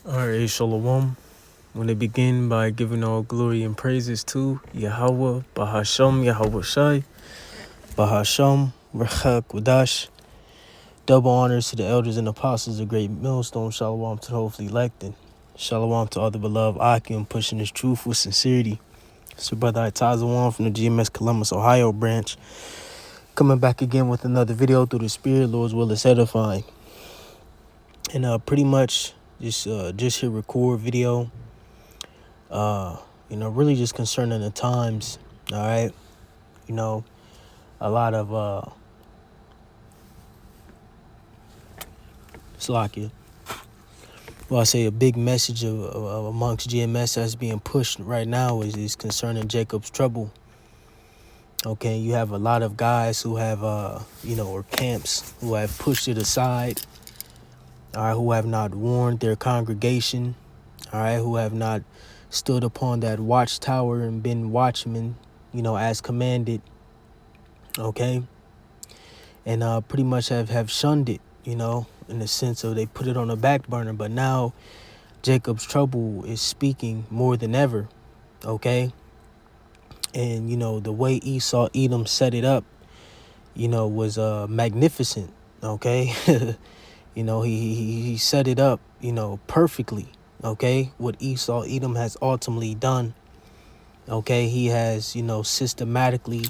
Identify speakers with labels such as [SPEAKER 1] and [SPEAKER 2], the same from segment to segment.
[SPEAKER 1] Alright, Shalom. I want to begin by giving all glory and praises to Yahweh, Bahasham, Yahweh Shai, Bahasham, Rechak, Wadash. Double honors to the elders and apostles of Great Millstone. Shalom to the hopefully elected. Shalom to all the beloved Akim pushing his truth with sincerity. It's your brother Itazawan from the GMS Columbus, Ohio branch. Coming back again with another video through the Spirit. Lord's will is edifying. And pretty much just hit record video. Really just concerning the times, all right? A lot of Slovakia. Well, I say a big message of amongst GMS that's being pushed right now is concerning Jacob's trouble. Okay, you have a lot of guys who have, or camps who have pushed it aside, all right, who have not warned their congregation, all right, who have not stood upon that watchtower and been watchmen, as commanded, okay, and pretty much have shunned it, in the sense of they put it on the back burner. But now Jacob's trouble is speaking more than ever, okay? And, the way Esau Edom set it up, was magnificent, okay? He set it up, perfectly, okay? What Esau Edom has ultimately done, okay? He has, systematically,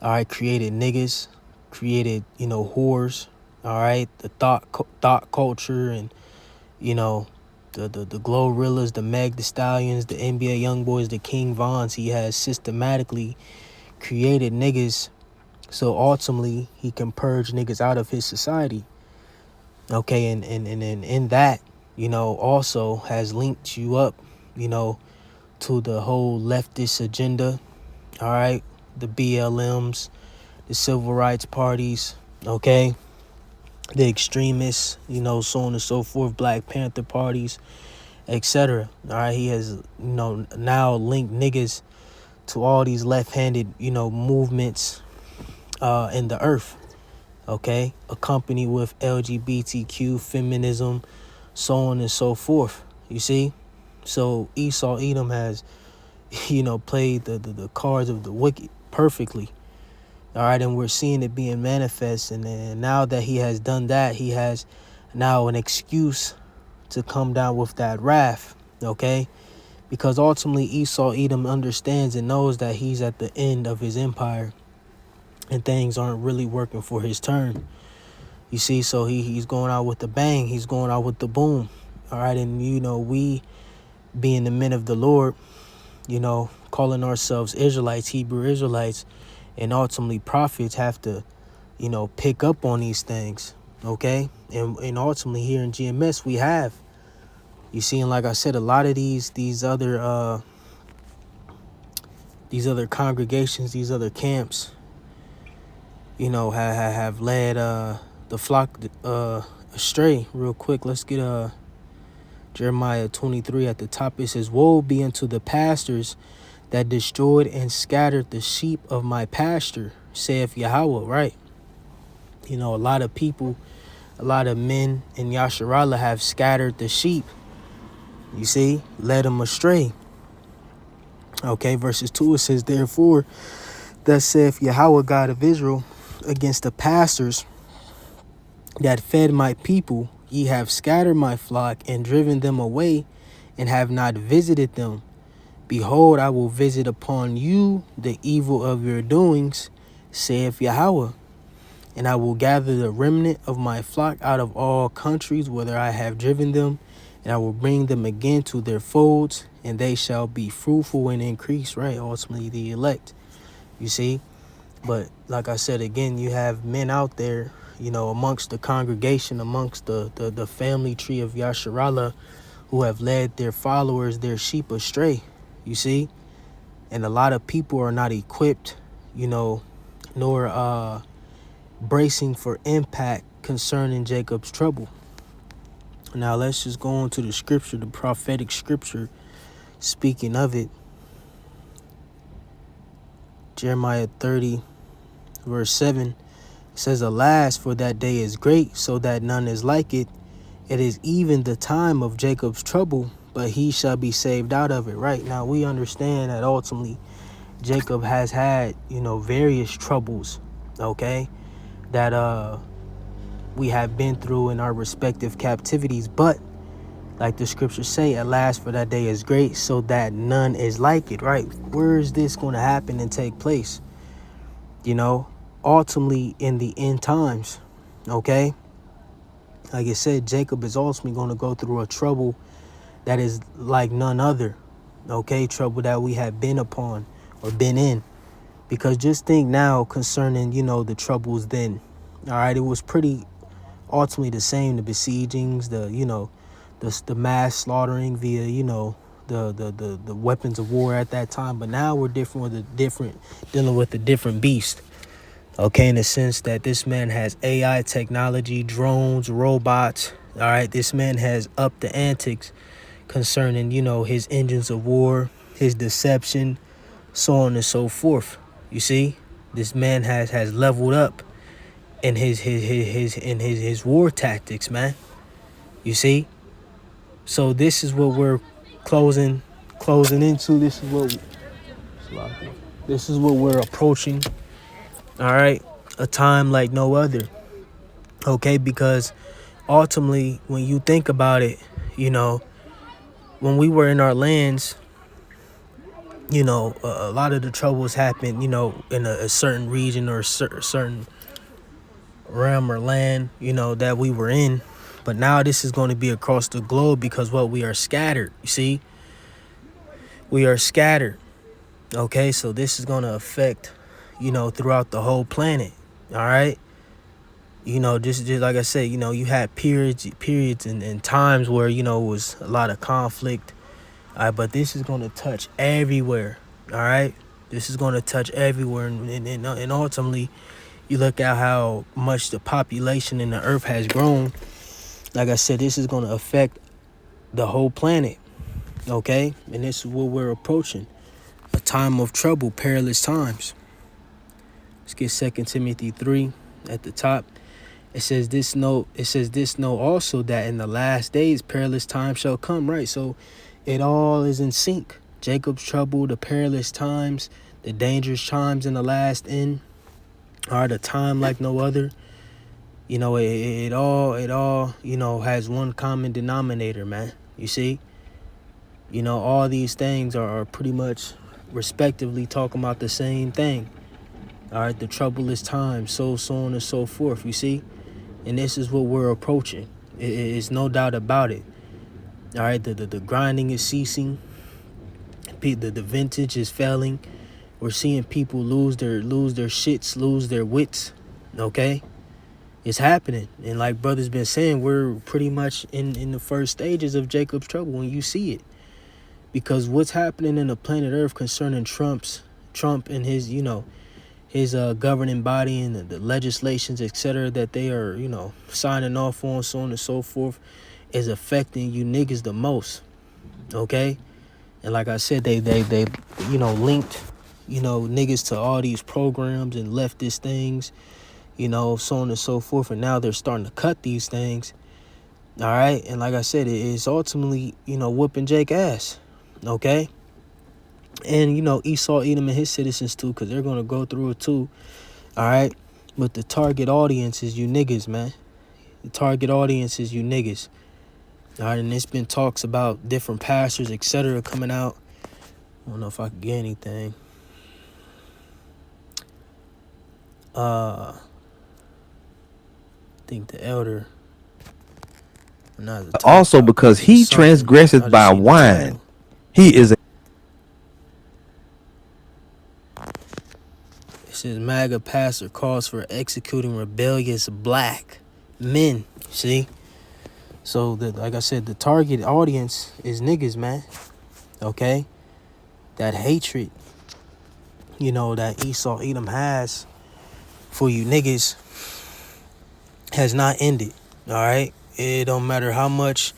[SPEAKER 1] all right, created niggas, created, whores, all right, the thought culture, and, the Glorillas, the Meg the Stallions, the NBA Youngboys, the King Vons. He has systematically created niggas, so ultimately he can purge niggas out of his society. Okay, and in that, also has linked you up, to the whole leftist agenda, all right, the BLMs, the civil rights parties, okay, the extremists, so on and so forth, Black Panther parties, etc. All right, he has, now linked niggas to all these left-handed, movements in the earth, okay, accompanied with LGBTQ, feminism, so on and so forth, you see? So Esau Edom has, played the cards of the wicked perfectly. All right, and we're seeing it being manifest. And now that he has done that, he has now an excuse to come down with that wrath, okay? Because ultimately Esau Edom understands and knows that he's at the end of his empire and things aren't really working for his turn. You see, so he's going out with the bang. He's going out with the boom. All right, and, we being the men of the Lord, calling ourselves Israelites, Hebrew Israelites, and ultimately prophets have to, pick up on these things, okay? And ultimately here in GMS we have, you see, and like I said, a lot of these other congregations, these other camps, have led the flock astray. Real quick, let's get Jeremiah 23 at the top. It says, "Woe be unto the pastors that destroyed and scattered the sheep of my pasture, saith Yahweh," right? A lot of people, a lot of men in Yasharallah have scattered the sheep. You see, led them astray. Okay, verses 2, it says, "Therefore, thus saith Yahweh God of Israel, against the pastors that fed my people, ye have scattered my flock and driven them away, and have not visited them. Behold, I will visit upon you the evil of your doings, saith Yahweh. And I will gather the remnant of my flock out of all countries whither I have driven them, and I will bring them again to their folds, and they shall be fruitful and increase," right? Ultimately, the elect, you see. But like I said, again, you have men out there, amongst the congregation, amongst the family tree of Yasharallah, who have led their followers, their sheep astray, you see. And a lot of people are not equipped, nor bracing for impact concerning Jacob's trouble. Now let's just go on to the scripture, the prophetic scripture speaking of it. Jeremiah 30 verse 7 says, "Alas, for that day is great, so that none is like it. It is even the time of Jacob's trouble, but he shall be saved out of it. Right now, we understand that ultimately Jacob has had, various troubles, okay, that we have been through in our respective captivities. But like the scriptures say, at last for that day is great, so that none is like it, right? Where is this going to happen and take place? Ultimately in the end times, okay? Like I said, Jacob is ultimately going to go through a trouble that is like none other, okay? Trouble that we have been upon or been in. Because just think now concerning, the troubles then. All right, it was pretty ultimately the same, the besiegings, the mass slaughtering via, the weapons of war at that time. But now we're dealing with a different beast. Okay, in the sense that this man has AI technology, drones, robots. All right, this man has upped the antics concerning, his engines of war, his deception, so on and so forth. You see, this man has leveled up in his war tactics, man. You see, so this is what we're closing into. This is what we're approaching. All right, a time like no other. Okay, because ultimately, when you think about it, when we were in our lands, a lot of the troubles happened, in a certain region or a certain realm or land, that we were in. But now this is going to be across the globe because we are scattered. You see, we are scattered. Okay, so this is going to affect, throughout the whole planet. All right. Just like I said, you had periods and times where, it was a lot of conflict. All right, but this is going to touch everywhere. All right. This is going to touch everywhere. And ultimately, you look at how much the population in the earth has grown. Like I said, this is going to affect the whole planet. Okay. And this is what we're approaching. A time of trouble, perilous times. Let's get 2 Timothy 3 at the top. It says this know also that in the last days perilous times shall come, right? So it all is in sync. Jacob's trouble, the perilous times, the dangerous times in the last end are the time like no other. It all, has one common denominator, man. You see? All these things are pretty much respectively talking about the same thing. All right, the troublous times, so on and so forth, you see? And this is what we're approaching. It's no doubt about it. All right, the grinding is ceasing. The vintage is failing. We're seeing people lose their shits, lose their wits. Okay? It's happening. And like brother's been saying, we're pretty much in the first stages of Jacob's trouble when you see it. Because what's happening in the planet Earth concerning Trump and his, his governing body and the legislations, etc., that they are, signing off on, so on and so forth, is affecting you niggas the most. Okay? And like I said, they linked, niggas to all these programs and leftist things, so on and so forth. And now they're starting to cut these things. All right? And like I said, it is ultimately, whooping Jake ass. Okay? And, Esau, Edom, and his citizens, too, because they're going to go through it, too. All right? But the target audience is you niggas, man. The target audience is you niggas. All right? And there's been talks about different pastors, etc., coming out. I don't know if I can get anything. I think the elder.
[SPEAKER 2] Also, because he transgresseth by wine, he is a...
[SPEAKER 1] It says MAGA pastor calls for executing rebellious black men. See? So, like I said, the target audience is niggas, man. Okay? That hatred, that Esau Edom has for you niggas has not ended. All right? It don't matter how much,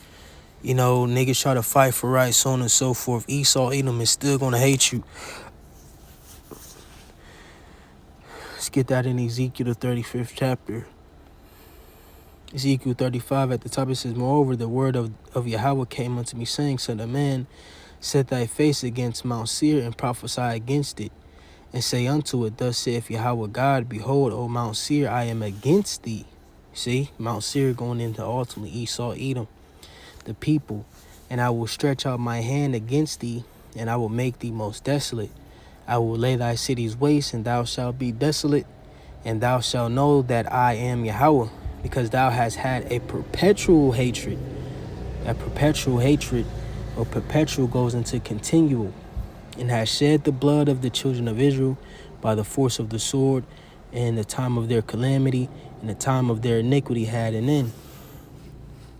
[SPEAKER 1] niggas try to fight for rights, so on and so forth. Esau Edom is still going to hate you. Let's get that in Ezekiel, the 35th chapter. Ezekiel 35 at the top, it says, Moreover, the word of Yahweh came unto me, saying, Son of man, set thy face against Mount Seir, and prophesy against it, and say unto it, Thus saith Yahweh God, Behold, O Mount Seir, I am against thee. See, Mount Seir going into ultimately Esau, Edom, the people. And I will stretch out my hand against thee, and I will make thee most desolate. I will lay thy cities waste, and thou shalt be desolate, and thou shalt know that I am Yahweh, because thou hast had a perpetual hatred. That perpetual hatred, or perpetual, goes into continual, and has shed the blood of the children of Israel by the force of the sword, in the time of their calamity, in the time of their iniquity had an end.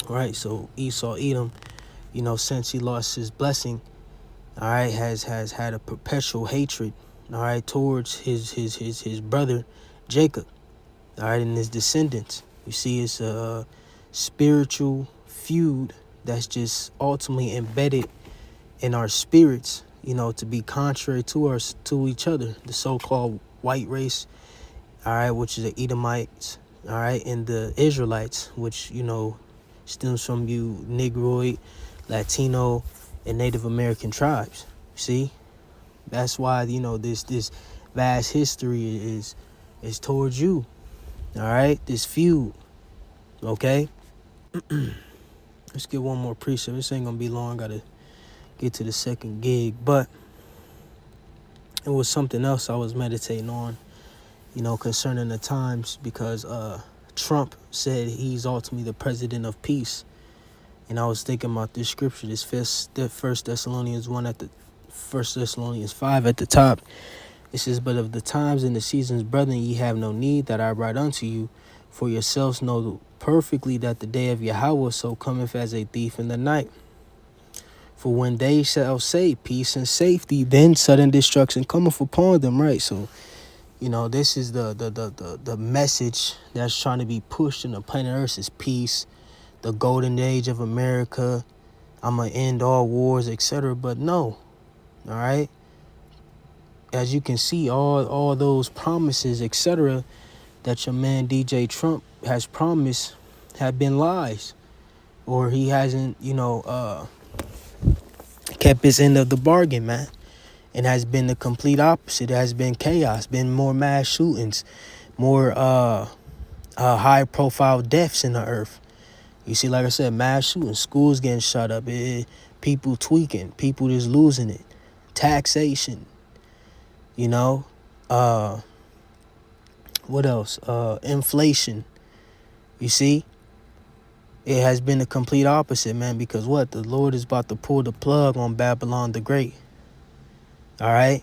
[SPEAKER 1] All right, so Esau, Edom, since he lost his blessing, all right, has had a perpetual hatred, all right, towards his brother Jacob, all right, and his descendants. You see, it's a spiritual feud that's just ultimately embedded in our spirits, to be contrary to each other. The so-called white race, all right, which is the Edomites, all right, and the Israelites, which, stems from you Negroid, Latino, and Native American tribes. See, that's why this vast history is towards you. All right, this feud. Okay, let's get one more precept. This ain't gonna be long. Gotta get to the second gig, but it was something else I was meditating on, concerning the times, because Trump said he's ultimately the president of peace. And I was thinking about this scripture, this First Thessalonians 1 at the First Thessalonians 5 at the top. It says, But of the times and the seasons, brethren, ye have no need that I write unto you, for yourselves know perfectly that the day of Yahweh so cometh as a thief in the night. For when they shall say peace and safety, then sudden destruction cometh upon them, right? So, this is the message that's trying to be pushed in the planet Earth is peace, the golden age of America. I'm going to end all wars, etc. But no, all right? As you can see, all those promises, etc., that your man DJ Trump has promised have been lies. Or he hasn't, kept his end of the bargain, man. And has been the complete opposite. It has been chaos, been more mass shootings, more high-profile deaths in the earth. You see, like I said, mass shootings, schools getting shut up, people tweaking, people just losing it, taxation, what else? Inflation. You see, it has been the complete opposite, man, because what? The Lord is about to pull the plug on Babylon the Great. All right?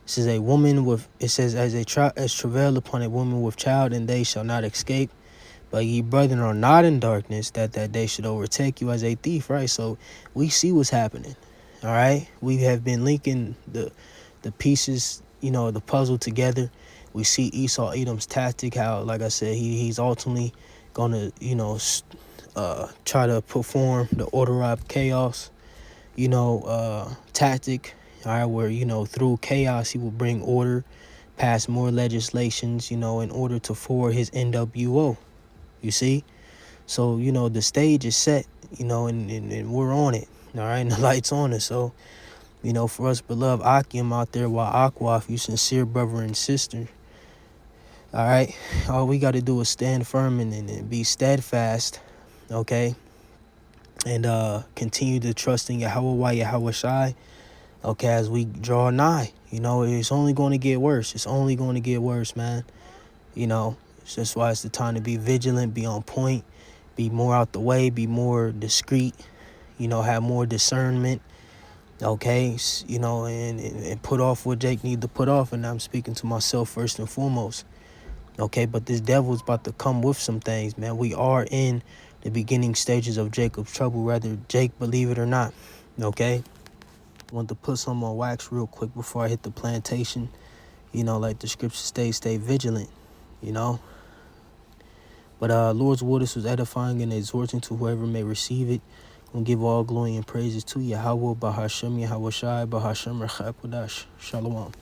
[SPEAKER 1] It says as travail upon a woman with child, and they shall not escape. But ye brethren are not in darkness, that day should overtake you as a thief, right? So we see what's happening, all right? We have been linking the pieces, the puzzle together. We see Esau Edom's tactic, how, like I said, he's ultimately going to, try to perform the order of chaos, tactic, all right, where, through chaos, he will bring order, pass more legislations, in order to forward his NWO. You see? So, the stage is set, and we're on it. All right, and the light's on us. So, for us beloved Akim out there, while Aquaf, you sincere brother and sister. All right, all we got to do is stand firm and be steadfast, okay? And continue to trust in Yahweh Shai, okay, as we draw nigh. It's only going to get worse. It's only going to get worse, man. That's why it's the time to be vigilant, be on point, be more out the way, be more discreet, have more discernment, okay, and put off what Jake need to put off. And I'm speaking to myself first and foremost, okay, but this devil's about to come with some things, man. We are in the beginning stages of Jacob's trouble, whether Jake believe it or not, okay. I want to put some on wax real quick before I hit the plantation, like the scripture stay vigilant, But Lord's word, this was edifying and exhorting to whoever may receive it. And give all glory and praises to Yahweh, Bahashem, Yahweh Shai, Bahashem, Rechap Kodash. Shalom.